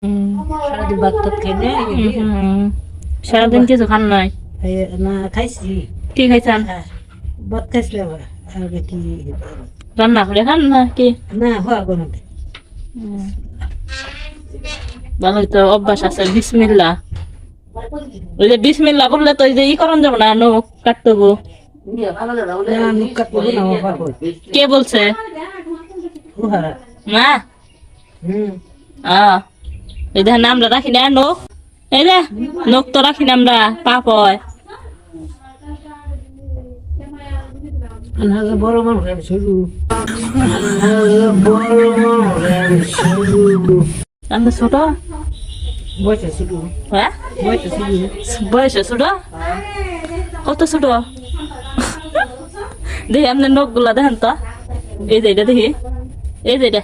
সারাদিন ভাত টাত খাই না সারাদিন কিছু খান নাই? না খাইছি কি খাইছেন? ভাত খাইছিলাম আগে কি রান্না করে খান না কি? না হওয়া বানাতে ভালোই তো অভ্যাস আছে। বিসমিল্লাহ, ওই যে বিসমিল্লাহ করলে তো ওই যে ই করন যাবো না, নখ কাটতে হবো। না মুখ কাটবো না হওয়া কে বলছে? উহারা মা। এই দেখেন আমরা রাখি না নখ, এই যে নখ তো রাখি না আমরা, পাপ হয়। বড় মানুষ শুরু আমরা ছোট বয়সে শুরু হ্যাঁ, বয়সে শুরু বয়সে ছোট। কত ছোট দেখি আপনার নখ গুলা দেখেন তো, এই যে এটা দেখি, এই যে এটা